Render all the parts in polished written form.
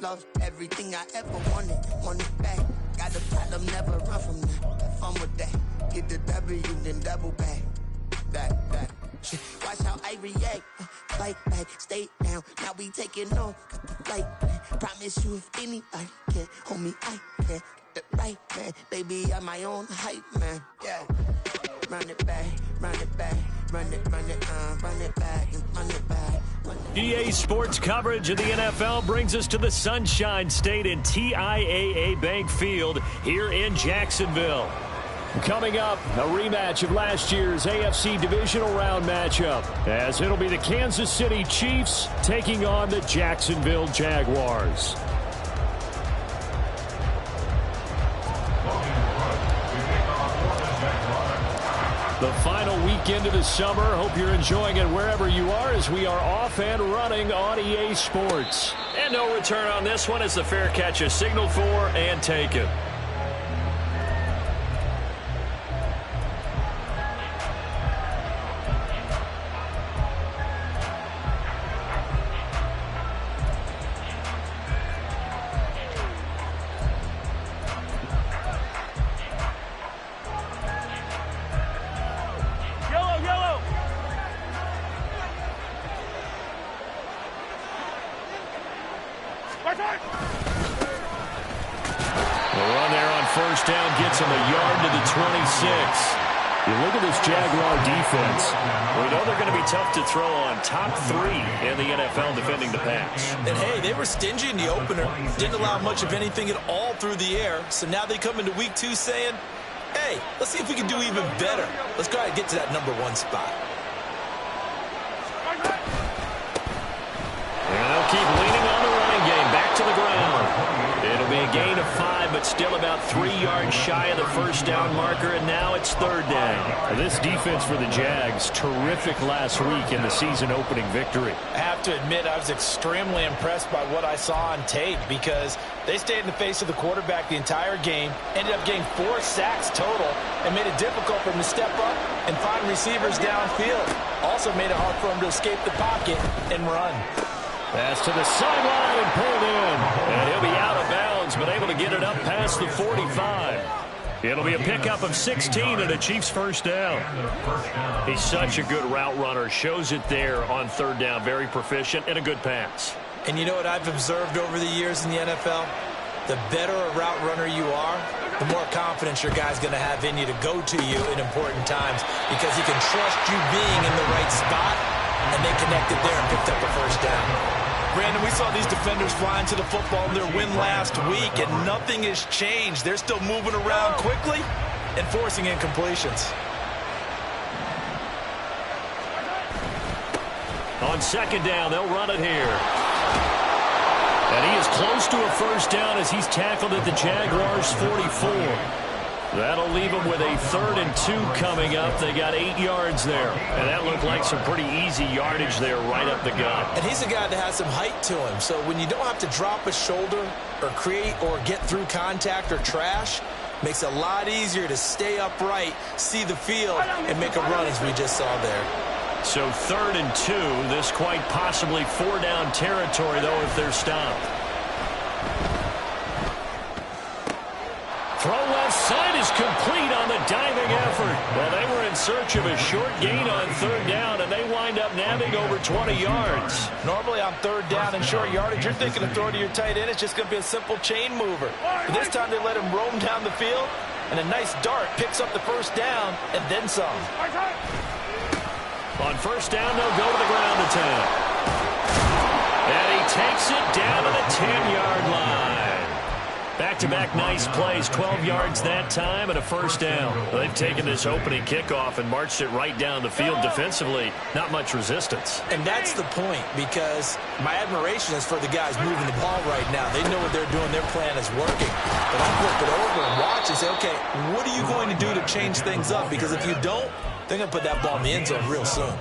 Lost everything I ever wanted it back. Got a problem, never run from that. Have fun with that. Get the W, then double back. That. Watch how I react. Fight back, stay down. Now we taking off. Got the flight plan. Promise you if anybody can hold me, I can. Get the right man. Baby, I'm my own hype man. Yeah. Run it back, run it back. Run it back, and run it back. EA Sports coverage of the NFL brings us to the Sunshine State in TIAA Bank Field here in Jacksonville. Coming up, a rematch of last year's AFC Divisional Round matchup, as it'll be the Kansas City Chiefs taking on the Jacksonville Jaguars. The final weekend of the summer. Hope you're enjoying it wherever you are as we are off and running on EA Sports. And no return on this one as the fair catch is signaled for and taken. Gets him a yard to the 26. You look at this Jaguar defense. We know they're going to be tough to throw on. Top 3 in the NFL defending the pass. And, hey, they were stingy in the opener. Didn't allow much of anything at all through the air. So now they come into week 2 saying, hey, let's see if we can do even better. Let's try to get to that number 1 spot. And they'll keep leaning on the running game. Back to the ground. It'll be a gain of 5, but still about 3 yards shy of the first down marker, and now it's 3rd down. This defense for the Jags, terrific last week in the season-opening victory. I have to admit, I was extremely impressed by what I saw on tape because they stayed in the face of the quarterback the entire game, ended up getting 4 sacks total, and made it difficult for him to step up and find receivers downfield. Also made it hard for him to escape the pocket and run. Pass to the sideline and pulled in. And he'll be out of bounds, but able to get it up past the 45. It'll be a pickup of 16 and a Chiefs first down. He's such a good route runner. Shows it there on 3rd down. Very proficient and a good pass. And you know what I've observed over the years in the NFL? The better a route runner you are, the more confidence your guy's going to have in you to go to you in important times because he can trust you being in the right spot, and they connected there and picked up a first down. Brandon, we saw these defenders flying to the football in their win last week, and nothing has changed. They're still moving around quickly and forcing incompletions. On 2nd down, they'll run it here. And he is close to a first down as he's tackled at the Jaguars' 44. That'll leave them with a 3rd and 2 coming up. They got 8 yards there. And that looked like some pretty easy yardage there right up the gut. And he's a guy that has some height to him. So when you don't have to drop a shoulder or create or get through contact or trash, makes it a lot easier to stay upright, see the field, and make a run as we just saw there. So 3rd and 2. This quite possibly 4-down territory, though, if they're stopped. Throw left side is complete on the diving effort. Well, they were in search of a short gain on 3rd down, and they wind up nabbing over 20 yards. Normally on 3rd down and short yardage, you're thinking of throwing to your tight end. It's just going to be a simple chain mover. But this time they let him roam down the field, and a nice dart picks up the first down and then some. On 1st down, they'll go to the ground attack. And he takes it down to the 10-yard line. Back-to-back nice plays, 12 yards that time and a first down. They've taken this opening kickoff and marched it right down the field defensively. Not much resistance. And that's the point, because my admiration is for the guys moving the ball right now. They know what they're doing. Their plan is working. But I flip it over and watch and say, okay, what are you going to do to change things up? Because if you don't, they're going to put that ball in the end zone real soon.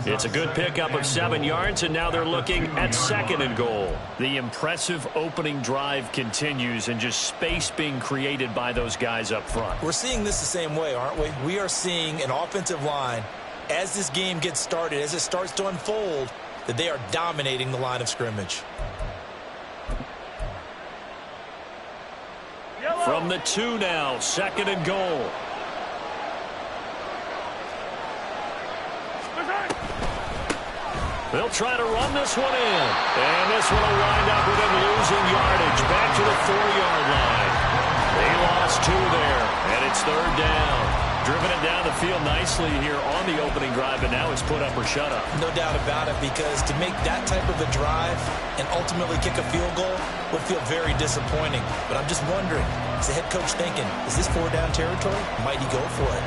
It's a good pickup of 7 yards, and now they're looking at 2nd and goal. The impressive opening drive continues, and just space being created by those guys up front. We're seeing this the same way, aren't we? We are seeing an offensive line, as this game gets started, as it starts to unfold, that they are dominating the line of scrimmage. From the 2 now, 2nd and goal. They'll try to run this one in. And this one will wind up with them losing yardage. Back to the 4-yard line. They lost 2 there, and it's 3rd down. Driven it down the field nicely here on the opening drive, and now it's put up or shut up. No doubt about it, because to make that type of a drive and ultimately kick a field goal would feel very disappointing. But I'm just wondering, is the head coach thinking, is this 4-down territory? Might he go for it?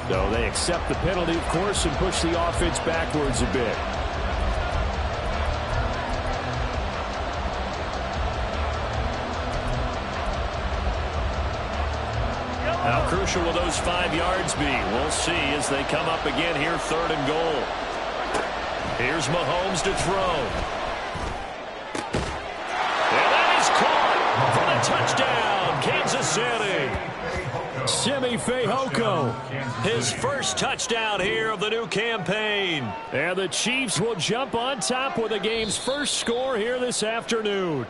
So they accept the penalty, of course, and push the offense backwards a bit. How crucial will those 5 yards be? We'll see as they come up again here, 3rd and goal. Here's Mahomes to throw. And that is caught for the touchdown, Kansas City. Simi Fehoko, his first touchdown here of the new campaign. And the Chiefs will jump on top with the game's first score here this afternoon.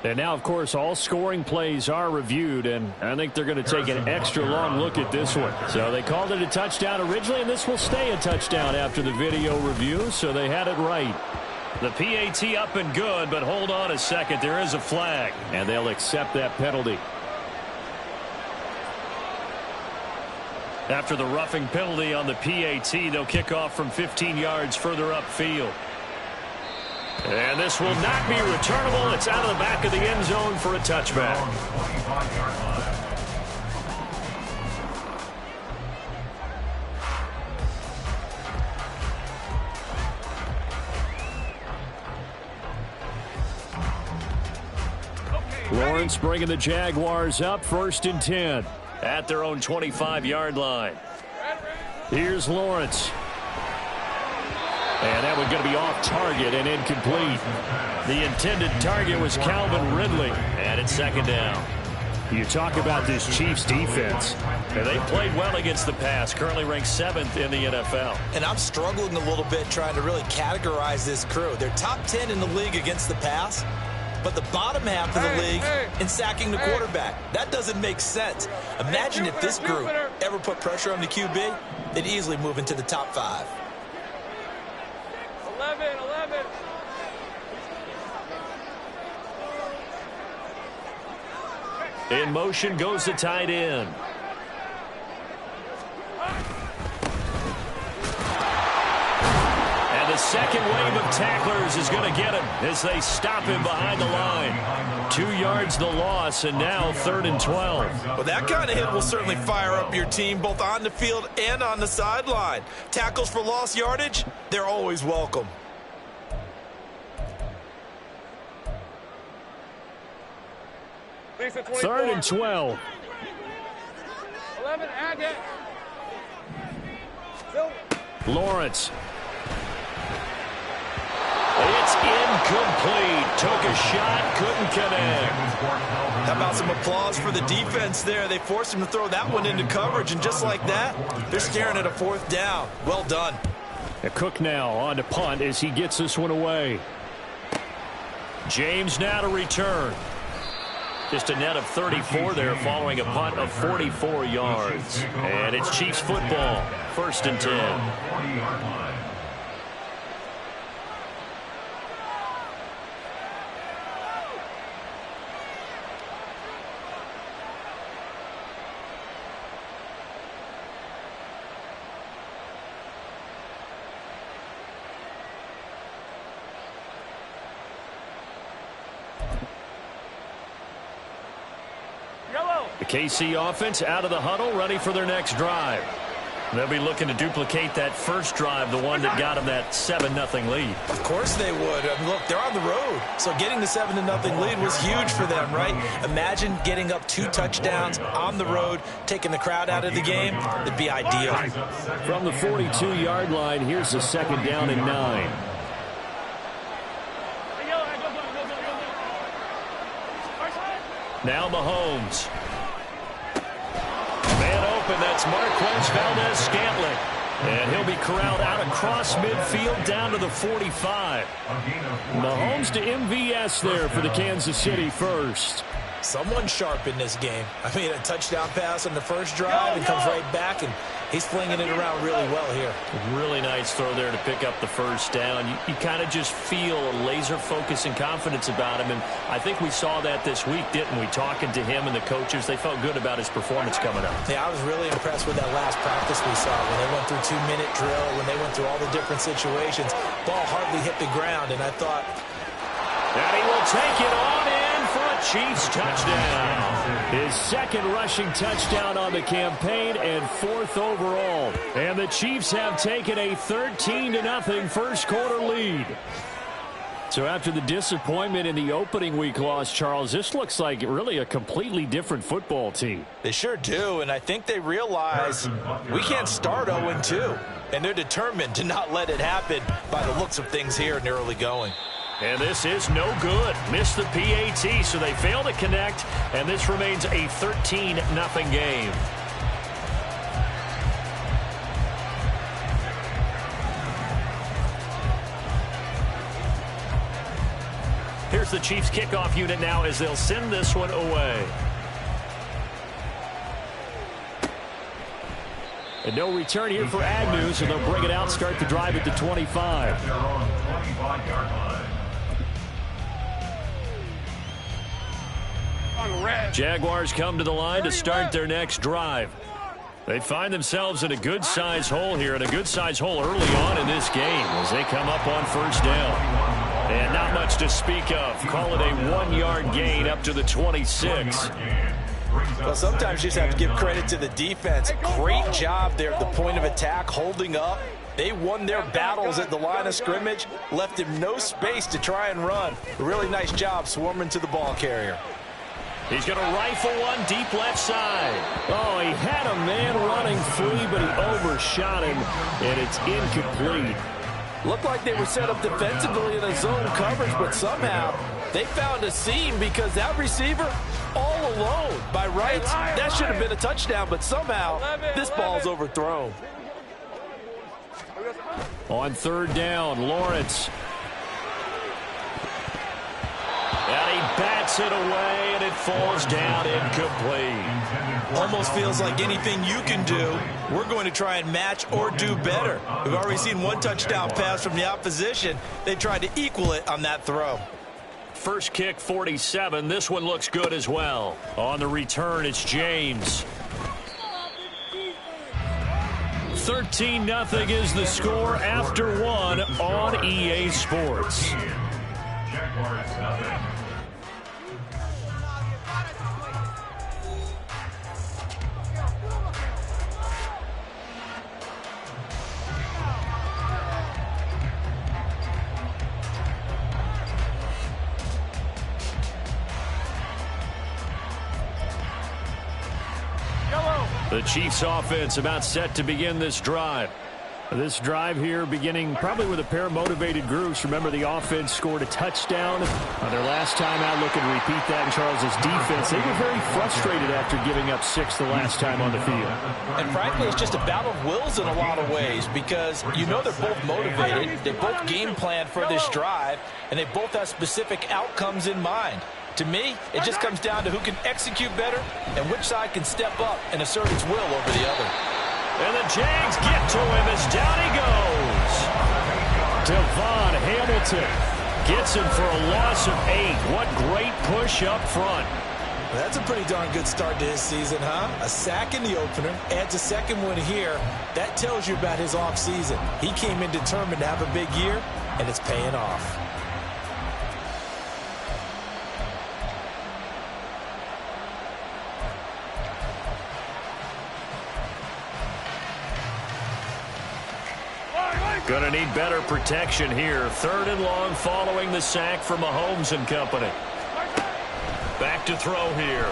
And now, of course, all scoring plays are reviewed, and I think they're going to take an extra long look at this one. So they called it a touchdown originally, and this will stay a touchdown after the video review, so they had it right. The PAT up and good, but hold on a second. There is a flag, and they'll accept that penalty. After the roughing penalty on the PAT, they'll kick off from 15 yards further upfield. And this will not be returnable. It's out of the back of the end zone for a touchback. Lawrence bringing the Jaguars up, 1st and 10. At their own 25-yard line. Here's Lawrence. And that one's going to be off target and incomplete. The intended target was Calvin Ridley. And it's 2nd down. You talk about this Chiefs defense. And they played well against the pass. Currently ranked 7th in the NFL. And I'm struggling a little bit trying to really categorize this crew. They're top 10 in the league against the pass, but the bottom half of the league in sacking the quarterback. That doesn't make sense. Imagine if this group ever put pressure on the QB, they'd easily move into the top 5. 11. In motion goes the tight end. The second wave of tacklers is going to get him as they stop him behind the line. 2 yards the loss, and now 3rd and 12. Well, that kind of hit will certainly fire up your team both on the field and on the sideline. Tackles for lost yardage, they're always welcome. Third and 12. 11, add it. Lawrence. It's incomplete. Took a shot, couldn't connect. How about some applause for the defense there? They forced him to throw that one into coverage, and just like that, they're staring at a 4th down. Well done. Cook now on to punt as he gets this one away. James now to return. Just a net of 34 there following a punt of 44 yards. And it's Chiefs football. 1st and 10. The KC offense out of the huddle, ready for their next drive. They'll be looking to duplicate that first drive, the one that got them that 7-0 lead. Of course they would. I mean, look, they're on the road. So getting the 7-0 lead was huge for them, right? Imagine getting up 2 touchdowns on the road, taking the crowd out of the game. It'd be ideal. From the 42-yard line, here's the 2nd down and 9. Now Mahomes. Man open, that's Marquez Valdez-Scantling. And he'll be corralled out across midfield down to the 45. Mahomes to MVS there for the Kansas City first. Someone sharp in this game. I mean, a touchdown pass on the first drive and comes right back, and he's flinging it around really well here. Really nice throw there to pick up the first down. You kind of just feel a laser focus and confidence about him, and I think we saw that this week, didn't we? Talking to him and the coaches, they felt good about his performance coming up. Yeah, I was really impressed with that last practice we saw when they went through 2-minute drill, when they went through all the different situations. Ball hardly hit the ground, and I thought... And he will take it on in for a Chiefs touchdown. His 2nd rushing touchdown on the campaign and 4th overall. And the Chiefs have taken a 13-0 first quarter lead. So after the disappointment in the opening week loss, Charles, this looks like really a completely different football team. They sure do, and I think they realize we can't start 0-2. And they're determined to not let it happen by the looks of things here in the early going. And this is no good. Missed the PAT, so they fail to connect, and this remains a 13-0 game. Here's the Chiefs kickoff unit now as they'll send this one away. And no return here for Agnew, so they'll bring it out, start the drive at the 25. Jaguars come to the line to start their next drive. They find themselves in a good-sized hole here, and a good-sized hole early on in this game as they come up on first down. And not much to speak of. Call it a 1-yard gain up to the 26. Well, sometimes you just have to give credit to the defense. Great job there at the point of attack, holding up. They won their battles at the line of scrimmage, left him no space to try and run. A really nice job swarming to the ball carrier. He's going to rifle one deep left side. Oh, he had a man running free, but he overshot him, and it's incomplete. Looked like they were set up defensively in a zone coverage, but somehow they found a seam because that receiver all alone. By rights, that should have been a touchdown, but somehow this ball's overthrown. On 3rd down, Lawrence. And he bats it away, and it falls down incomplete. Almost feels like anything you can do, we're going to try and match or do better. We've already seen one touchdown pass from the opposition. They tried to equal it on that throw. First kick, 47. This one looks good as well. On the return, it's James. 13-0 is the score after 1 on EA Sports. The Chiefs offense about set to begin this drive. This drive here beginning probably with a pair of motivated groups. Remember, the offense scored a touchdown on their last time out. Looking to repeat that in Charles's defense. They were very frustrated after giving up 6 the last time on the field. And frankly, it's just a battle of wills in a lot of ways because you know they're both motivated. They both game plan for this drive, and they both have specific outcomes in mind. To me, it just comes down to who can execute better and which side can step up and assert its will over the other. And the Jags get to him as down he goes. Devon Hamilton gets him for a loss of 8. What great push up front. That's a pretty darn good start to his season, huh? A sack in the opener, adds a second one here. That tells you about his offseason. He came in determined to have a big year, and it's paying off. Gonna need better protection here. 3rd and long following the sack from Mahomes and company. Back to throw here.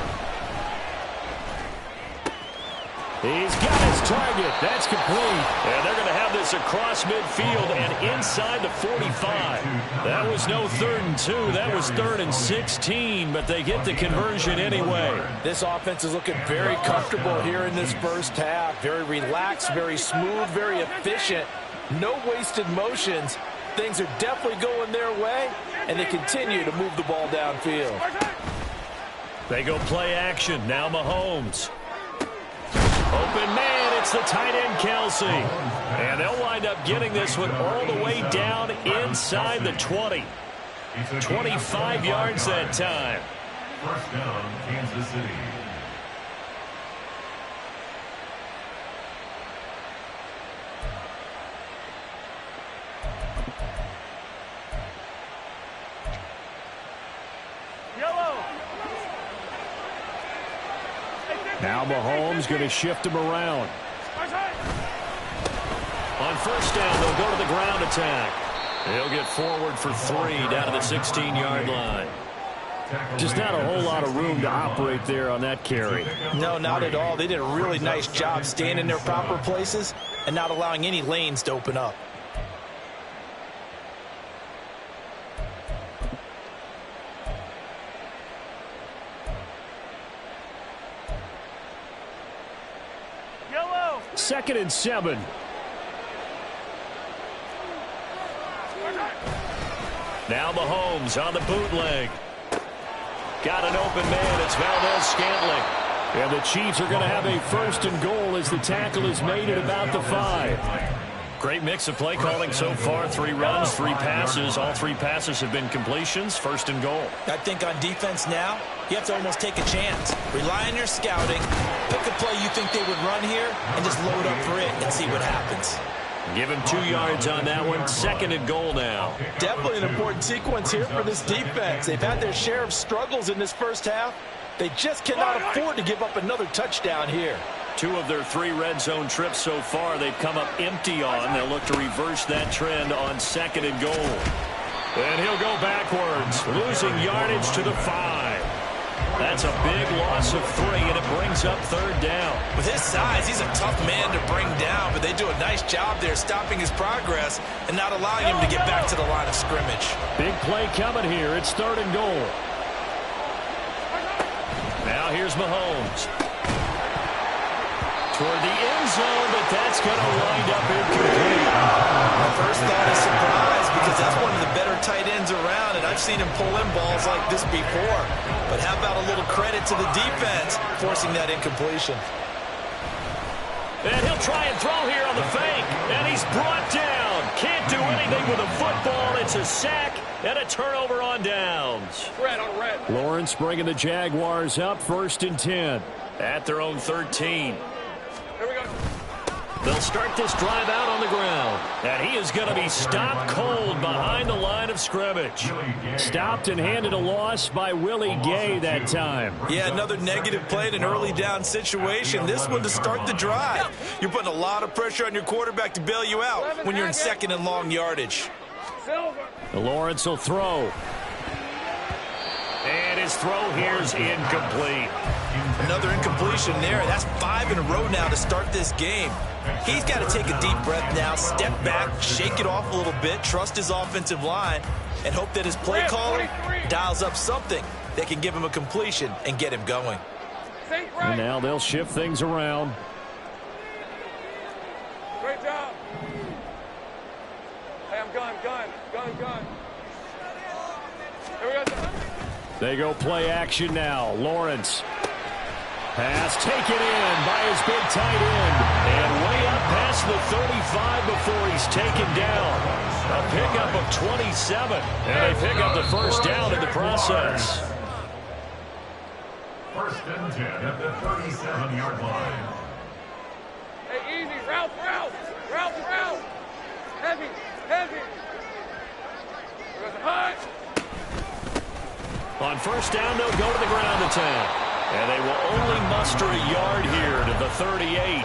He's got his target. That's complete. And they're going to have this across midfield and inside the 45. That was no 3rd and 2. That was 3rd and 16, but they get the conversion anyway. This offense is looking very comfortable here in this first half. Very relaxed, very smooth, very efficient. No wasted motions. Things are definitely going their way, and they continue to move the ball downfield. They go play action. Now Mahomes. Open man, it's the tight end, Kelsey. And they'll wind up getting this one all the way down inside the 20. 25 yards that time. First down, Kansas City. Now Mahomes going to shift him around. On first down, they'll go to the ground attack. He'll get forward for 3 down to the 16-yard line. Just not a whole lot of room to operate there on that carry. No, not at all. They did a really nice job staying in their proper places and not allowing any lanes to open up. Second and 7. Now Mahomes on the bootleg. Got an open man. It's Valdez-Scantling. And the Chiefs are going to have a 1st and goal as the tackle is made at about the 5. Great mix of play calling so far. 3 runs, 3 passes. All 3 passes have been completions. 1st and goal. I think on defense now, you have to almost take a chance. Rely on your scouting. Pick a play you think they would run here and just load up for it and see what happens. Give him 2 yards on that one. 2nd and goal now. Definitely an important sequence here for this defense. They've had their share of struggles in this first half. They just cannot afford to give up another touchdown here. 2 of their 3 red zone trips so far they've come up empty on. They'll look to reverse that trend on 2nd and goal. And he'll go backwards, losing yardage to the 5. That's a big loss of 3, and it brings up 3rd down. With his size, he's a tough man to bring down, but they do a nice job there stopping his progress and not allowing him to get back to the line of scrimmage. Big play coming here. It's 3rd and goal. Now here's Mahomes. Toward the end zone, but that's going to wind up incomplete. My first thought is surprise because that's one of the better tight ends around, and I've seen him pull in balls like this before. But how about a little credit to the defense forcing that incompletion? And he'll try and throw here on the fake, and he's brought down. Can't do anything with a football. It's a sack and a turnover on downs. Red on red. Lawrence bringing the Jaguars up 1st and 10 at their own 13. Here we go. They'll start this drive out on the ground. And he is going to be stopped cold behind the line of scrimmage. Stopped and handed a loss by Willie Gay that time. Yeah, another negative play in an early down situation. This one to start the drive. You're putting a lot of pressure on your quarterback to bail you out when you're in 2nd and long yardage. Lawrence will throw. And his throw here is incomplete. Another incompletion there. That's 5 in a row now to start this game. He's got to take a deep breath now, step back, shake it off a little bit, trust his offensive line, and hope that his play caller dials up something that can give him a completion and get him going. And now they'll shift things around. Great job. Hey, I'm gun. Here we go. They go play action now. Lawrence. Pass taken in by his big tight end. And way up past the 35 before he's taken down. A pickup of 27. And they pick up the 1st down in the process. 1st and 10 at the 37-yard line. Hey, easy. Route. Heavy. High. On 1st down, they'll go to the ground attack. And they will only muster a yard here to the 38.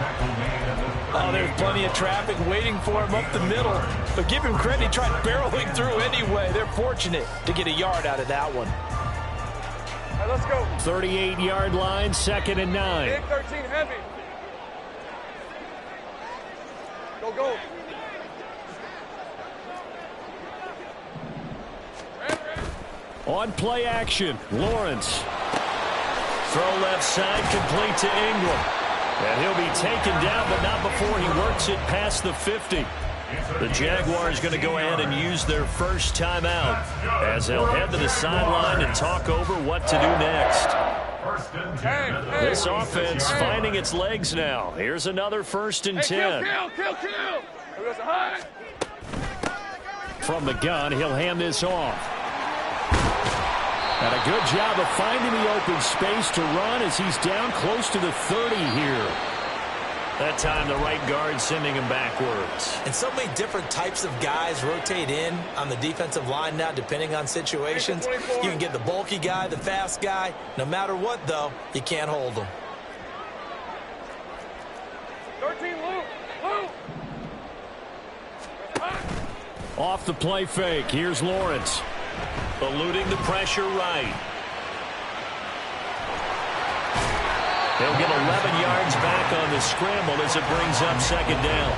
Oh, there's plenty of traffic waiting for him up the middle. But give him credit, he tried barreling through anyway. They're fortunate to get a yard out of that one. All right, let's go. 38-yard line, 2nd and 9. Big 13 heavy. Go, go. On play action, Lawrence. Throw left side, complete to Ingram. And he'll be taken down, but not before he works it past the 50. The Jaguars going to go ahead and use their first timeout as they'll head to the sideline and talk over what to do next. This offense finding its legs now. Here's another 1st and 10. Kill. From the gun, he'll hand this off. And a good job of finding the open space to run as he's down close to the 30 here. That time the right guard sending him backwards. And so many different types of guys rotate in on the defensive line now depending on situations. You can get the bulky guy, the fast guy. No matter what, though, you can't hold them. 13 loop. Off the play fake, here's Lawrence. Eluding the pressure right. He'll get 11 yards back on the scramble as it brings up 2nd down.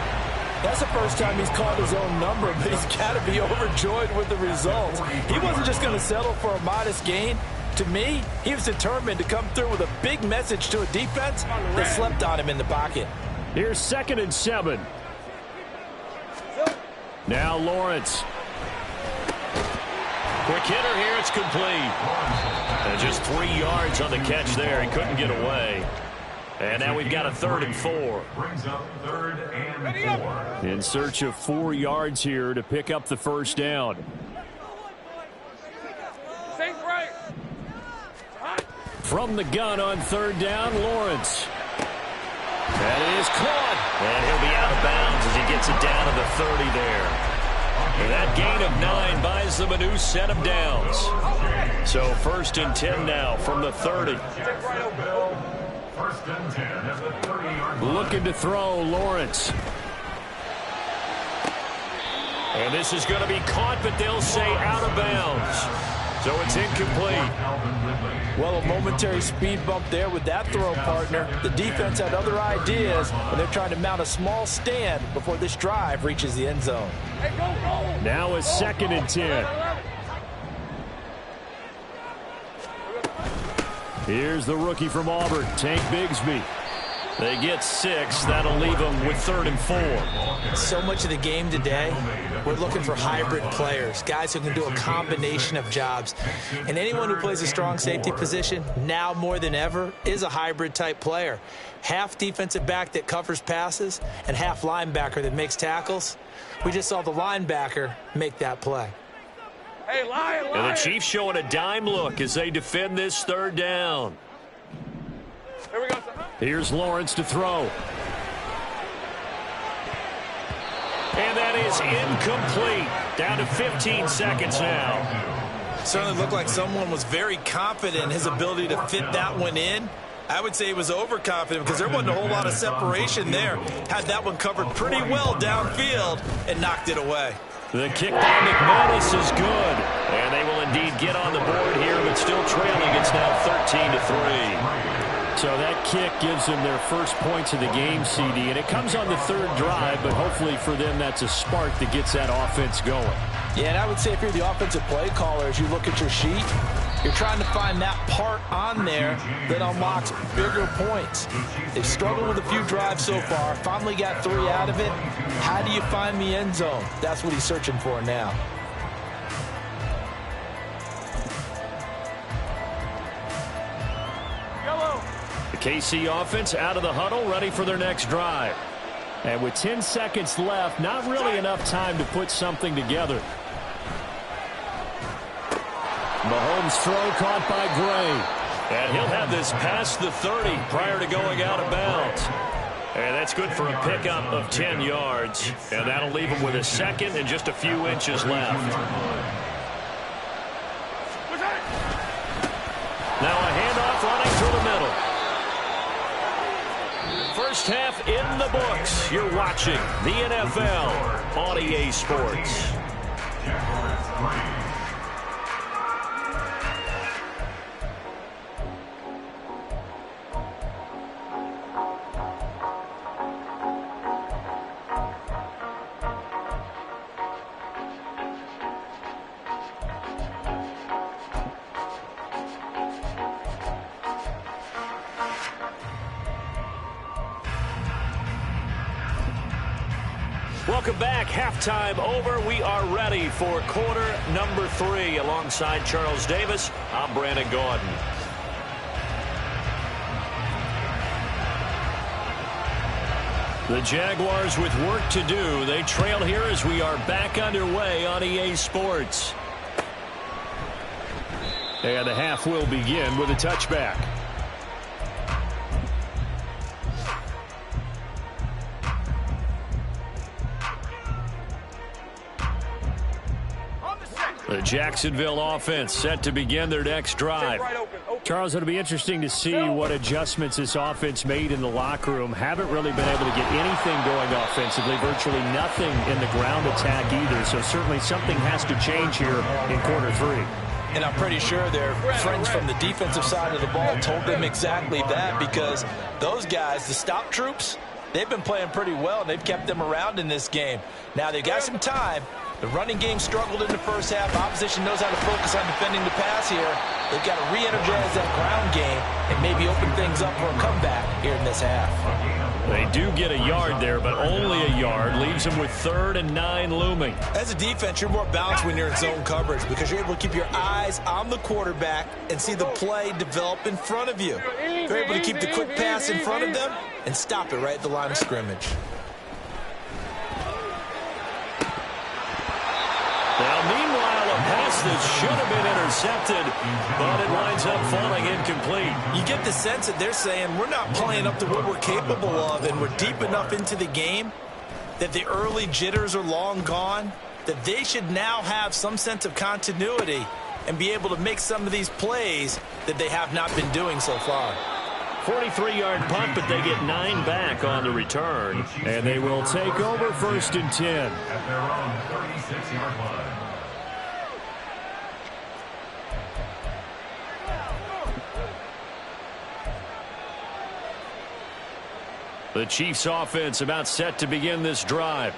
That's the first time he's called his own number, but he's got to be overjoyed with the results. He wasn't just going to settle for a modest gain. To me, he was determined to come through with a big message to a defense that slept on him in the pocket. Here's 2nd and 7. Now Lawrence. Quick hitter here, it's complete. And just 3 yards on the catch there. He couldn't get away. And now we've got a 3rd and 4. Brings up 3rd and 4. In search of 4 yards here to pick up the 1st down. Safe right. From the gun on 3rd down, Lawrence. That is caught. And he'll be out of bounds as he gets it down to the 30 there. And that gain of 9 buys them a new set of downs. So 1st and 10 now from the 30. 1st and 10 at the 30-yard line. Looking to throw, Lawrence. And this is going to be caught, but they'll say out of bounds. So it's incomplete. Well, a momentary speed bump there with that throw, partner. The defense had other ideas, and they're trying to mount a small stand before this drive reaches the end zone. Now a 2nd and 10. Here's the rookie from Auburn, Tank Bigsby. They get 6. That'll leave them with 3rd and 4. So much of the game today, we're looking for hybrid players, guys who can do a combination of jobs. And anyone who plays a strong safety position, now more than ever, is a hybrid-type player. Half defensive back that covers passes and half linebacker that makes tackles. We just saw the linebacker make that play. Hey, lion. And the Chiefs showing a dime look as they defend this 3rd down. Here we go. Here's Lawrence to throw. And that is incomplete. Down to 15 seconds now. Certainly looked like someone was very confident in his ability to fit that one in. I would say he was overconfident because there wasn't a whole lot of separation there. Had that one covered pretty well downfield and knocked it away. The kick by McManus is good. And they will indeed get on the board here, but still trailing. It's now 13-3. So that kick gives them their first points of the game, CD. And it comes on the 3rd drive, but hopefully for them that's a spark that gets that offense going. Yeah, and I would say if you're the offensive play caller, as you look at your sheet, you're trying to find that part on there that unlocks bigger points. They've struggled with a few drives so far, finally got 3 out of it. How do you find the end zone? That's what he's searching for now. The KC offense out of the huddle, ready for their next drive. And with 10 seconds left, not really enough time to put something together. Mahomes' throw caught by Gray. And he'll have this past the 30 prior to going out of bounds. And that's good for a pickup of 10 yards. And that'll leave him with a 2nd and just a few inches left. Now a handoff running through the middle. First half in the books. You're watching the NFL on EA Sports. Jaguars 3. Welcome back. Halftime over. We are ready for quarter number 3. Alongside Charles Davis, I'm Brandon Gaudin. The Jaguars with work to do. They trail here as we are back underway on EA Sports. And the half will begin with a touchback. The Jacksonville offense set to begin their next drive. Charles, it'll be interesting to see what adjustments this offense made in the locker room. Haven't really been able to get anything going offensively, virtually nothing in the ground attack either. So certainly something has to change here in quarter 3. And I'm pretty sure their friends from the defensive side of the ball told them exactly that, because those guys, the stop troops, they've been playing pretty well, and they've kept them around in this game. Now, they've got some time. The running game struggled in the first half. Opposition knows how to focus on defending the pass here. They've got to re-energize that ground game and maybe open things up for a comeback here in this half. They do get a yard there, but only a yard. Leaves them with 3rd and 9 looming. As a defense, you're more balanced when you're in zone coverage because you're able to keep your eyes on the quarterback and see the play develop in front of you. You're able to keep the quick pass in front of them and stop it right at the line of scrimmage. Now, meanwhile, a pass that should have been intercepted, but it winds up falling incomplete. You get the sense that they're saying we're not playing up to what we're capable of, and we're deep enough into the game that the early jitters are long gone, that they should now have some sense of continuity and be able to make some of these plays that they have not been doing so far. 43-yard punt, but they get 9 back on the return. And they will take over 1st and 10. At their own 36-yard line. The Chiefs offense about set to begin this drive.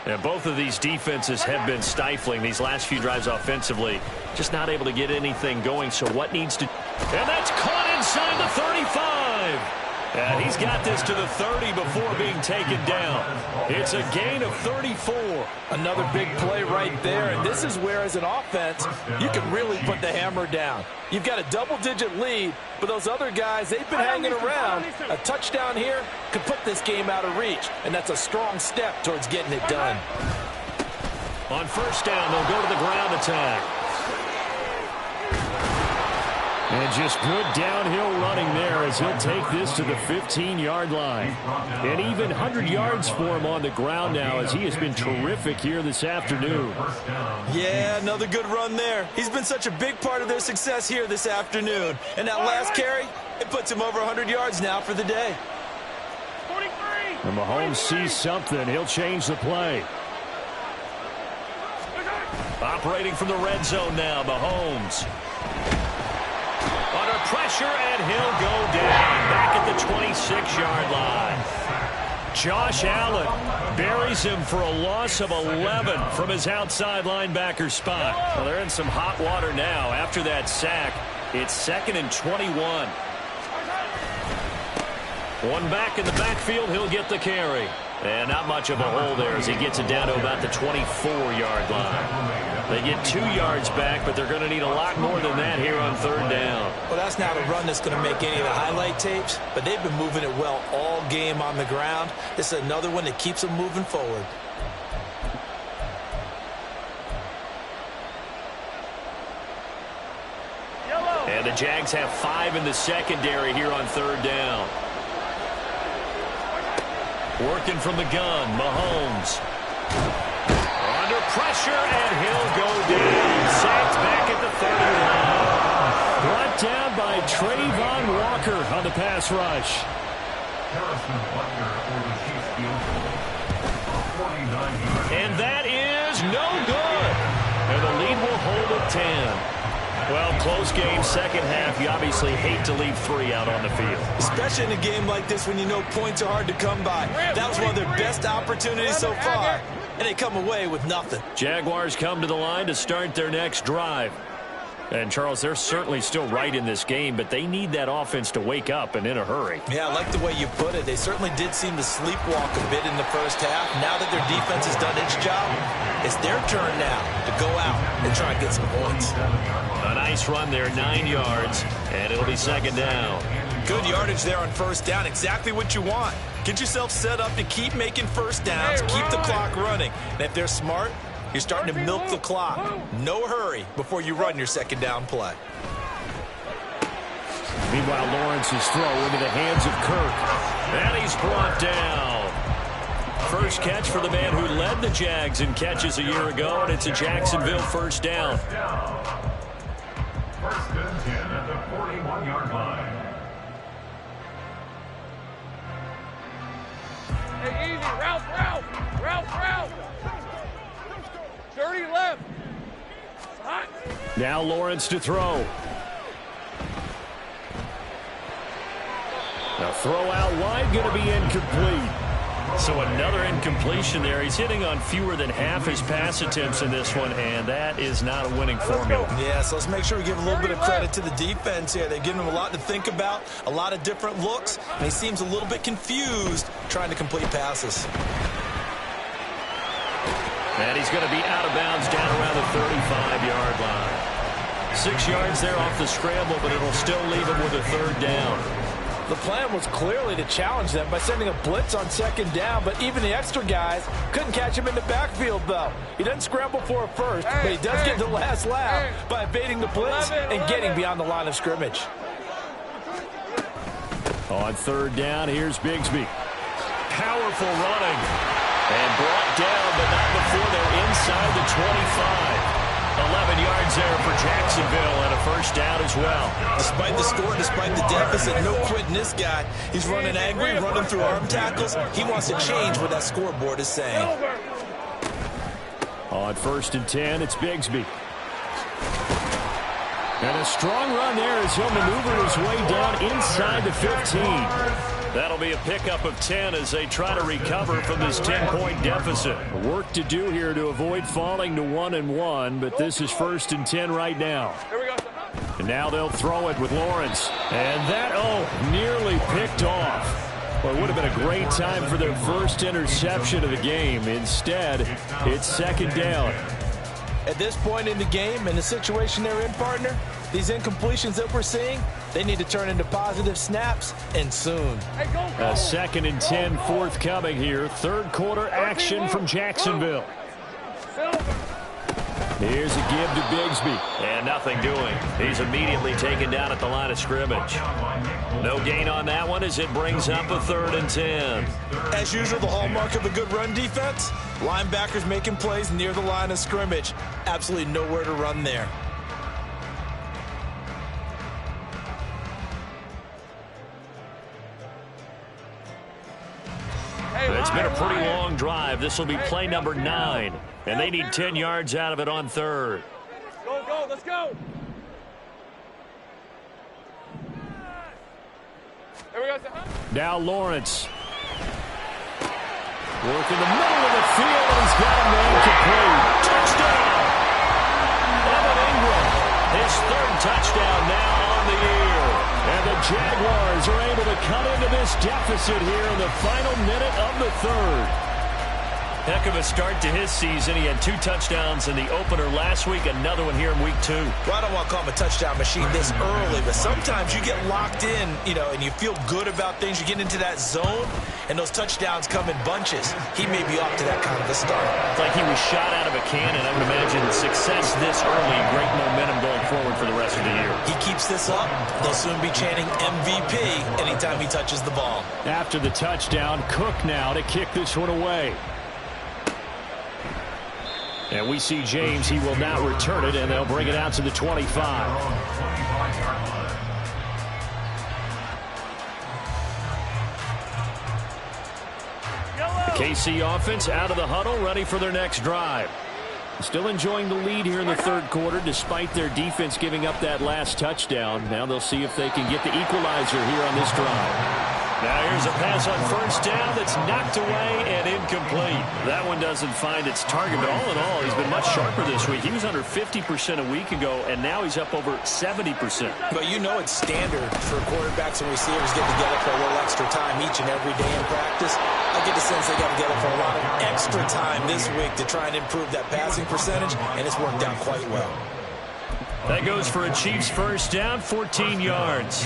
And both of these defenses have been stifling these last few drives offensively. Just not able to get anything going. So what needs to... And that's caught inside the 35. And he's got this to the 30 before being taken down. It's a gain of 34. Another big play right there. And this is where, as an offense, you can really put the hammer down. You've got a double-digit lead, but those other guys, they've been hanging around. A touchdown here could put this game out of reach, and that's a strong step towards getting it done. On 1st down, they'll go to the ground attack. And just good downhill running there as he'll take this to the 15-yard line. And even 100 yards for him on the ground now as he has been terrific here this afternoon. Yeah, another good run there. He's been such a big part of their success here this afternoon. And that last carry, it puts him over 100 yards now for the day. And Mahomes sees something. He'll change the play. Operating from the red zone now, Mahomes. Under pressure, and he'll go down back at the 26-yard line. Josh Allen buries him for a loss of 11 from his outside linebacker spot. Well, they're in some hot water now. After that sack, it's 2nd and 21. One back in the backfield, he'll get the carry. And not much of a hole there as he gets it down to about the 24-yard line. They get 2 yards back, but they're going to need a lot more than that here on 3rd down. Well, that's not a run that's going to make any of the highlight tapes, but they've been moving it well all game on the ground. This is another one that keeps them moving forward. And the Jags have 5 in the secondary here on 3rd down. Working from the gun, Mahomes. Under pressure, and he'll go down. Sacked back at the 30 line. Brought down by Trayvon Walker on the pass rush. Harrison Butker for the Chiefs field goal. 49 yards. And that is no good. And the lead will hold at 10. Well, close game, second half. You obviously hate to leave 3 out on the field. Especially in a game like this when you know points are hard to come by. That was one of their best opportunities so far, and they come away with nothing. Jaguars come to the line to start their next drive. And, Charles, they're certainly still right in this game, but they need that offense to wake up and in a hurry. Yeah, I like the way you put it. They certainly did seem to sleepwalk a bit in the first half. Now that their defense has done its job, it's their turn now to go out and try and get some points. A nice run there, 9 yards, and it'll be second down. Good yardage there on first down. Exactly what you want. Get yourself set up to keep making first downs, keep the clock running. And if they're smart, you're starting to milk the clock. No hurry before you run your second down play. Meanwhile, Lawrence's throw into the hands of Kirk. And he's brought down. First catch for the man who led the Jags in catches a year ago, and it's a Jacksonville first down. First and 10 at the 41-yard line. Hey, easy. Route. Dirty left. Hot. Now Lawrence to throw. Now throw out wide, going to be incomplete. So another incompletion there. He's hitting on fewer than half his pass attempts in this one, and that is not a winning formula. Yeah, so let's make sure we give a little bit of credit to the defense here. They're giving him a lot to think about, a lot of different looks, and he seems a little bit confused trying to complete passes. And he's going to be out of bounds down around the 35-yard line. 6 yards there off the scramble, but it'll still leave him with a third down. The plan was clearly to challenge them by sending a blitz on second down, but even the extra guys couldn't catch him in the backfield, though. He doesn't scramble for a first, but he does get the last lap by evading the blitz and getting beyond the line of scrimmage. On third down, here's Bigsby. Powerful running. And brought down, but not before they're inside the 25. 11 yards there for Jacksonville and a first down as well. Despite the score, despite the deficit, no quitting this guy. He's running angry, running through arm tackles. He wants to change what that scoreboard is saying. On first and 10, it's Bigsby. And a strong run there as he'll maneuver his way down inside the 15. That'll be a pickup of 10 as they try to recover from this 10-point deficit. Work to do here to avoid falling to 1-1, but this is first and 10 right now. Here we go. And now they'll throw it with Lawrence. And that, nearly picked off. Well, it would have been a great time for their first interception of the game. Instead, it's second down. At this point in the game, and the situation they're in, partner, these incompletions that we're seeing, they need to turn into positive snaps, and soon. Hey, go. A second and 10 forthcoming here. Third quarter action from Jacksonville. Here's a give to Bigsby. And nothing doing. He's immediately taken down at the line of scrimmage. No gain on that one as it brings up a third and 10. As usual, the hallmark of a good run defense, linebackers making plays near the line of scrimmage. Absolutely nowhere to run there. It's been a pretty long drive. This will be play number 9. And they need 10 yards out of it on third. Go, let's go. Here we go. Now Lawrence. Work in the middle of the field, and he's got a man complete. Touchdown! Evan Ingram, his third touchdown now on the year. And the Jaguars are able to cut into this deficit here in the final minute of the third. Heck of a start to his season. He had 2 touchdowns in the opener last week, another one here in week 2. Well, I don't want to call him a touchdown machine this early, but sometimes you get locked in, and you feel good about things. You get into that zone, and those touchdowns come in bunches. He may be off to that kind of a start. It's like he was shot out of a cannon. I would imagine success this early, great momentum going forward for the rest of the year. He keeps this up, they'll soon be chanting MVP anytime he touches the ball. After the touchdown, Cook now to kick this one away. And we see James. He will not return it, and they'll bring it out to the 25. KC offense out of the huddle, ready for their next drive. Still enjoying the lead here in the third quarter, despite their defense giving up that last touchdown. Now they'll see if they can get the equalizer here on this drive. Now here's a pass on first down that's knocked away and incomplete. That one doesn't find its target, but all in all, he's been much sharper this week. He was under 50% a week ago, and now he's up over 70%. But you know it's standard for quarterbacks and receivers get together for a little extra time each and every day in practice. I get the sense they got together for a lot of extra time this week to try and improve that passing percentage, and it's worked out quite well. That goes for a Chiefs first down, 14 yards.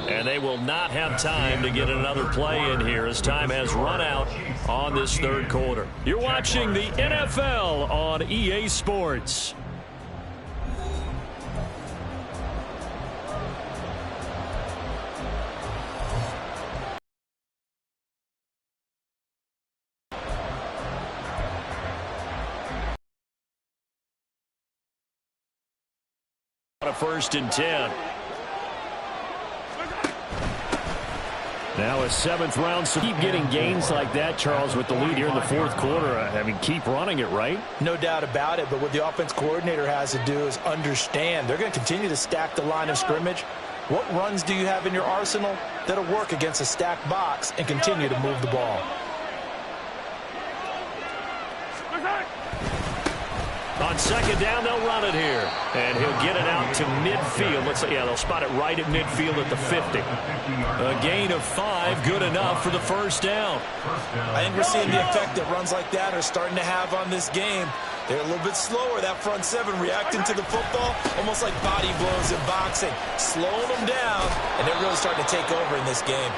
And they will not have time to get another play in here as time has run out on this third quarter. You're watching the NFL on EA Sports. On a 1st and 10. Now a 7th round, so keep getting gains like that, Charles, with the lead here in the fourth quarter. I mean, keep running it, right? No doubt about it, but what the offense coordinator has to do is understand. They're going to continue to stack the line of scrimmage. What runs do you have in your arsenal that'll work against a stacked box and continue to move the ball? On 2nd down, they'll run it here. And he'll get it out to midfield. Let's say, yeah, they'll spot it right at midfield at the 50. A gain of 5, good enough for the first down. I think we're seeing the effect that runs like that are starting to have on this game. They're a little bit slower, that front 7, reacting to the football, almost like body blows in boxing, slowing them down, and they're really starting to take over in this game.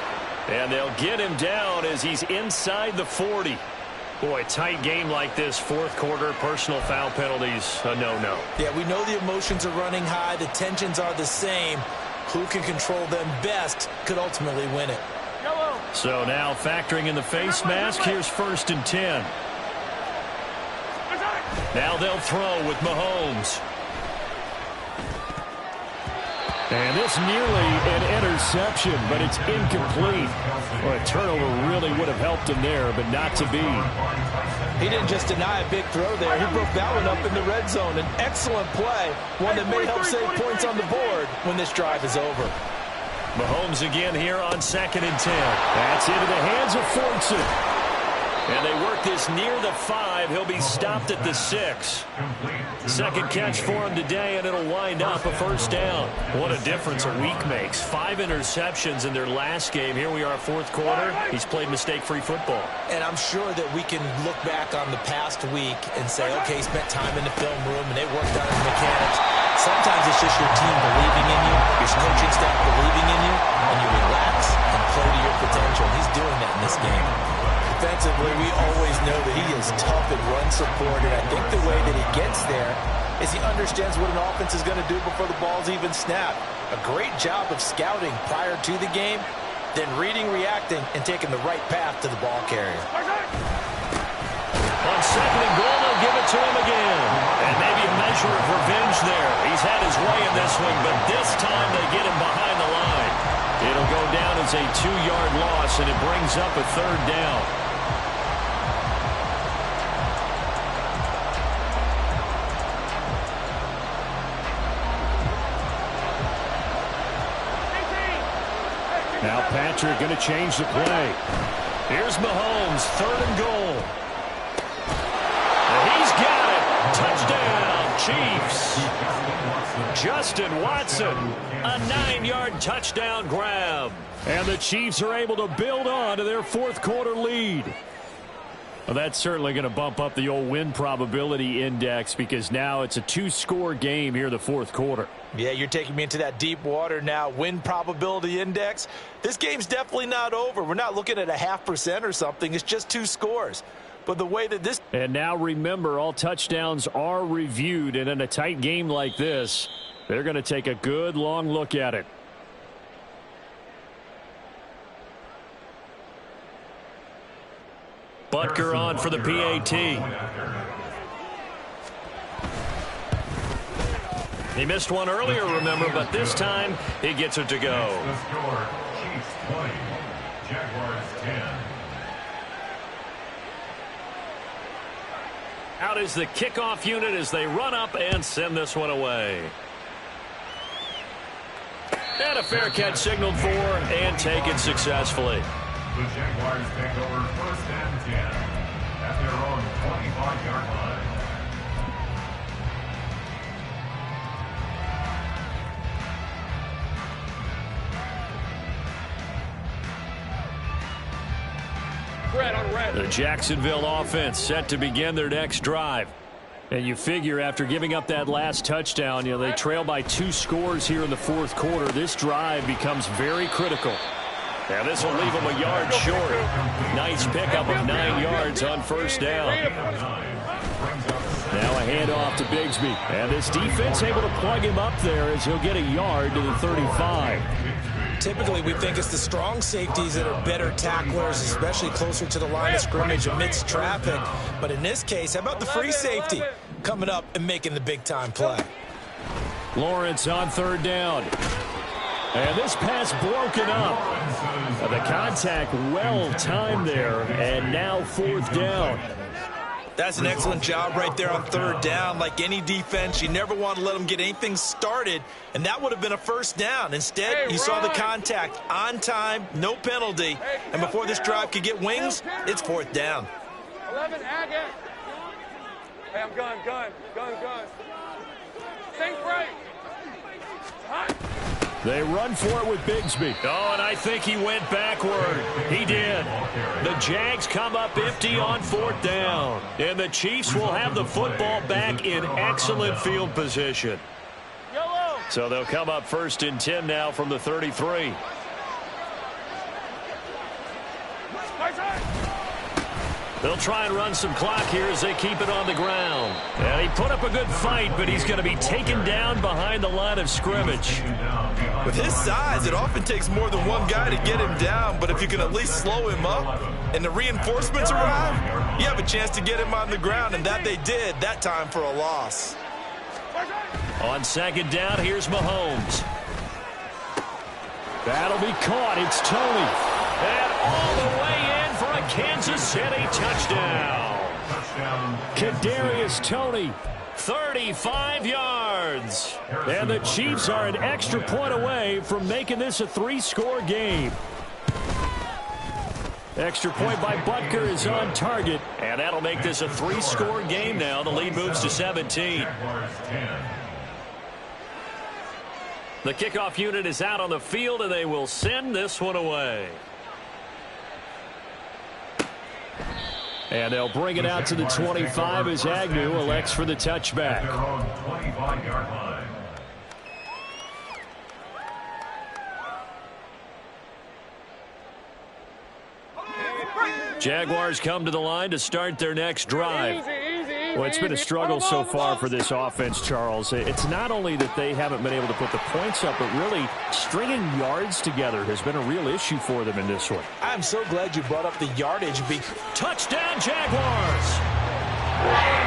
And they'll get him down as he's inside the 40. Boy, tight game like this, fourth quarter, personal foul penalties, a no-no. Yeah, we know the emotions are running high. The tensions are the same. Who can control them best could ultimately win it. So now factoring in the face mask, here's 1st and 10. Now they'll throw with Mahomes. And this nearly an interception, but it's incomplete. Well, a turnover really would have helped him there, but not to be. He didn't just deny a big throw there. He broke that one up in the red zone. An excellent play, one that may help save points on the board when this drive is over. Mahomes again here on 2nd and 10. That's into the hands of Fortson. And they work this near the 5. He'll be stopped at the 6. Second catch for him today, and it'll wind up a first down. What a difference a week makes. 5 interceptions in their last game. Here we are, fourth quarter. He's played mistake-free football. And I'm sure that we can look back on the past week and say, okay, he spent time in the film room, and they worked on his mechanics. Sometimes it's just your team believing in you, your coaching staff believing in you, and you relax and play to your potential. He's doing that in this game. Defensively, we always know that he is tough and run support, and I think the way that he gets there is he understands what an offense is going to do before the ball's even snapped. A great job of scouting prior to the game, then reading, reacting, and taking the right path to the ball carrier. On 2nd and goal, they'll give it to him again. And maybe a measure of revenge there. He's had his way in this one, but this time they get him behind the line. It'll go down as a 2-yard loss, and it brings up a 3rd down. Now Patrick going to change the play. Here's Mahomes, 3rd and goal. And he's got it. Touchdown, Chiefs. Justin Watson, a 9-yard touchdown grab. And the Chiefs are able to build on to their fourth quarter lead. Well, that's certainly going to bump up the old win probability index because now it's a 2-score game here in the fourth quarter. Yeah, you're taking me into that deep water now. Win probability index. This game's definitely not over. We're not looking at a 0.5% or something. It's just 2 scores. But the way that this... And now remember, all touchdowns are reviewed. And in a tight game like this, they're going to take a good long look at it. Butker on for the PAT. He missed one earlier, remember, but this time he gets it to go. The score, Chiefs 20, Jaguars 10. Out is the kickoff unit as they run up and send this one away. And a fair catch signaled for and taken successfully. The Jaguars take over 1st and 10 at their own 25-yard line. Red on red. The Jacksonville offense set to begin their next drive. And you figure after giving up that last touchdown, they trail by 2 scores here in the fourth quarter. This drive becomes very critical. Now this will leave them a yard short. Nice pickup of 9 yards on first down. Now a handoff to Bigsby. And this defense able to plug him up there as he'll get a yard to the 35. Typically, we think it's the strong safeties that are better tacklers, especially closer to the line of scrimmage amidst traffic. But in this case, how about the free safety coming up and making the big-time play? Lawrence on 3rd down. And this pass broken up. The contact well timed there, and now 4th down. That's an excellent job right there on 3rd down. Like any defense, you never want to let them get anything started, and that would have been a 1st down. Instead, you saw the contact on time, no penalty, and before this drive could get wings, it's 4th down. 11, Agate. Hey, I'm gun. Think right. Hot. They run for it with Bigsby. Oh, and I think he went backward. He did. The Jags come up empty on 4th down. And the Chiefs will have the football back in excellent field position. Yellow. So they'll come up 1st and 10 now from the 33. They'll try and run some clock here as they keep it on the ground. And he put up a good fight, but he's going to be taken down behind the line of scrimmage. With his size, it often takes more than one guy to get him down, but if you can at least slow him up and the reinforcements arrive, you have a chance to get him on the ground, and that they did, that time for a loss. On 2nd down, here's Mahomes. That'll be caught. It's Tony. And all the way in for a Kansas City touchdown. Kadarius Toney, 35 yards. And the Chiefs are an extra point away from making this a 3-score game. Extra point by Butker is on target. And that'll make this a 3-score game now. The lead moves to 17. The kickoff unit is out on the field, and they will send this one away. And they'll bring it out to the 25 as Agnew elects for the touchback. Jaguars come to the line to start their next drive. Well, it's been a struggle so far for this offense, Charles. It's not only that they haven't been able to put the points up, but really stringing yards together has been a real issue for them in this one. I'm so glad you brought up the yardage. Touchdown, Jaguars!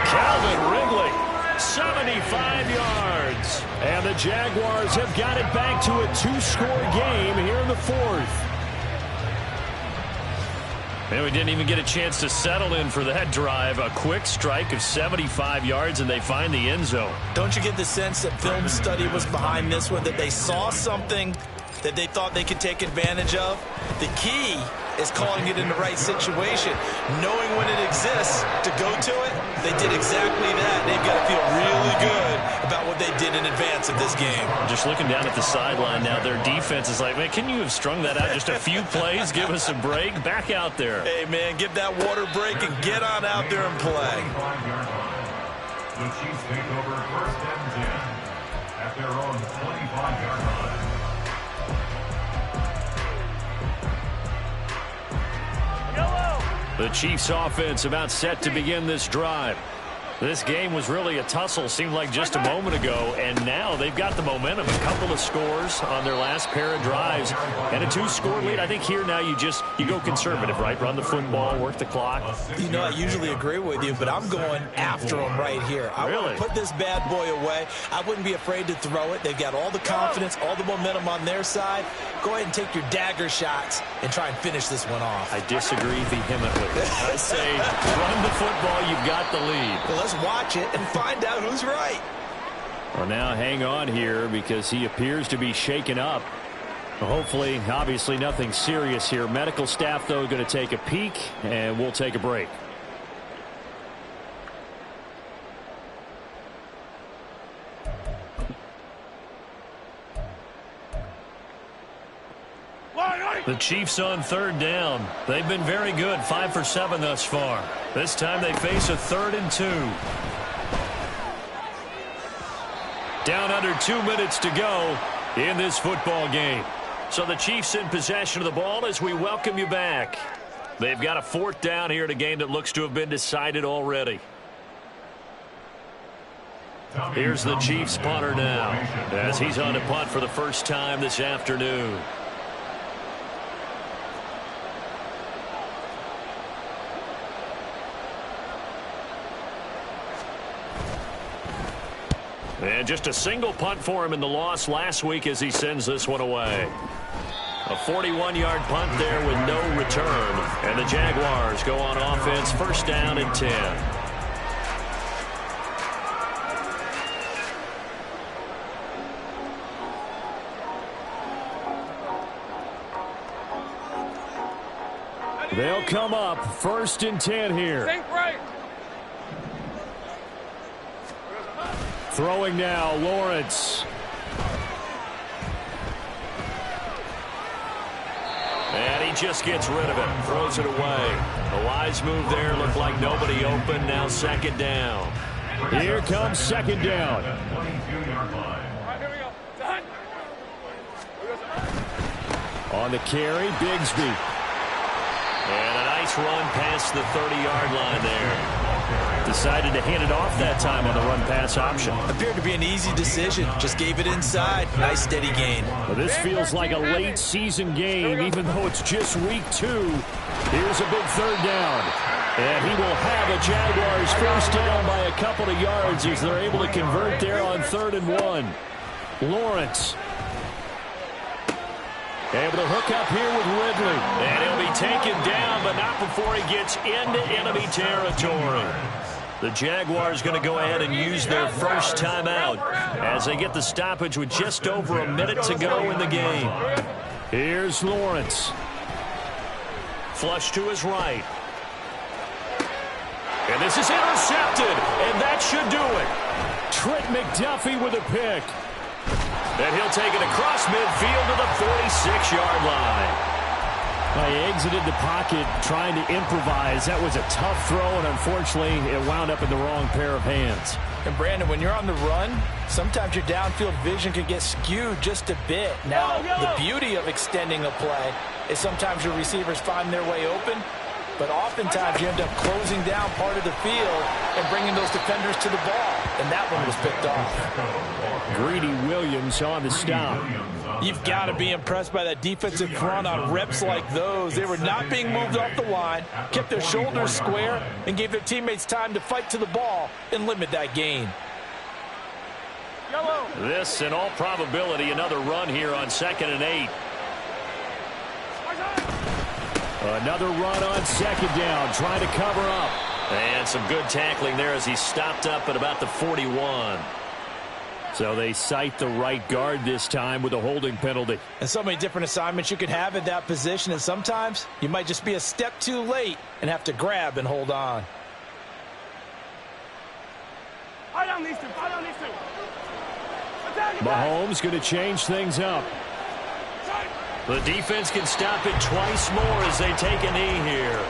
Calvin Ridley, 75 yards. And the Jaguars have got it back to a 2-score game here in the 4th. And we didn't even get a chance to settle in for that drive. A quick strike of 75 yards, and they find the end zone. Don't you get the sense that film study was behind this one, that they saw something that they thought they could take advantage of? The key is calling it in the right situation, knowing when it exists to go to it. They did exactly that. They've got to feel really good about what they did in advance of this game. Just looking down at the sideline now, their defense is like, man, can you have strung that out just a few plays? Give us a break. Back out there. Hey, man, give that water break and get on out there and play. The Chiefs take over 1st and 10 at their own 25-yard line. The Chiefs offense about set to begin this drive. This game was really a tussle, seemed like just a moment ago, and now they've got the momentum. A couple of scores on their last pair of drives, and a 2-score lead. I think here now you go conservative, right? Run the football, work the clock. You know, I usually agree with you, but I'm going after them right here. I want to put this bad boy away. I wouldn't be afraid to throw it. They've got all the confidence, all the momentum on their side. Go ahead and take your dagger shots and try and finish this one off. I disagree vehemently. I say run the football, you've got the lead. Well, let's watch it and find out who's right. Well, now hang on here because he appears to be shaken up. Hopefully, obviously nothing serious here. Medical staff, though, going to take a peek, and we'll take a break. The Chiefs on 3rd down. They've been very good, 5 for 7 thus far. This time they face a 3rd and 2. Down under 2 minutes to go in this football game. So the Chiefs in possession of the ball as we welcome you back. They've got a 4th down here in a game that looks to have been decided already. Here's the Chiefs punter now as he's on to punt for the first time this afternoon. And just a single punt for him in the loss last week as he sends this one away. A 41-yard punt there with no return. And the Jaguars go on offense, 1st down and 10. They'll come up 1st and 10 here. Think right. Throwing now, Lawrence. And he just gets rid of it, throws it away. A wise move there, looked like nobody open, now 2nd down. Here comes 2nd down. All right, here we go. Done. On the carry, Bigsby. And a nice run past the 30-yard line there. Decided to hand it off that time on the run-pass option. Appeared to be an easy decision. Just gave it inside. Nice steady gain. Well, this feels like a late-season game, even though it's just week 2. Here's a big 3rd down. And he will have a Jaguars 1st down by a couple of yards as they're able to convert there on 3rd and 1. Lawrence. Able to hook up here with Ridley. And he'll be taken down, but not before he gets into enemy territory. The Jaguars going to go ahead and use their first timeout as they get the stoppage with just over a minute to go in the game. Here's Lawrence. Flush to his right. And this is intercepted, and that should do it. Trent McDuffie with a pick. And he'll take it across midfield to the 46-yard line. He exited the pocket trying to improvise. That was a tough throw, and unfortunately, it wound up in the wrong pair of hands. And, Brandon, when you're on the run, sometimes your downfield vision can get skewed just a bit. Now, the beauty of extending a play is sometimes your receivers find their way open, but oftentimes you end up closing down part of the field and bringing those defenders to the ball, and that one was picked off. Greedy Williams on the stop. You've got to be impressed by that defensive front on reps like those. They were not being moved off the line, kept their shoulders square, and gave their teammates time to fight to the ball and limit that gain. Yellow. This, in all probability, another run here on 2nd and 8. Another run on 2nd down, trying to cover up. And some good tackling there as he stopped up at about the 41. So they cite the right guard this time with a holding penalty. And so many different assignments you can have at that position, and sometimes you might just be a step too late and have to grab and hold on. Eye on these two. Eye on these two. Mahomes going to change things up. The defense can stop it twice more as they take a knee here.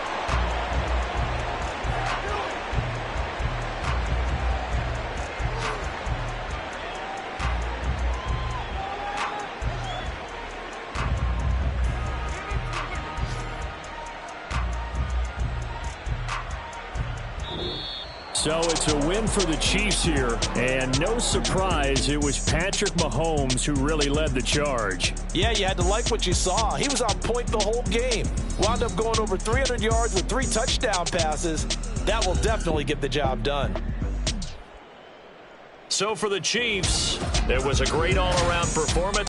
So it's a win for the Chiefs here, and no surprise, it was Patrick Mahomes who really led the charge. Yeah, you had to like what you saw. He was on point the whole game. Wound up going over 300 yards with 3 touchdown passes. That will definitely get the job done. So for the Chiefs, it was a great all-around performance.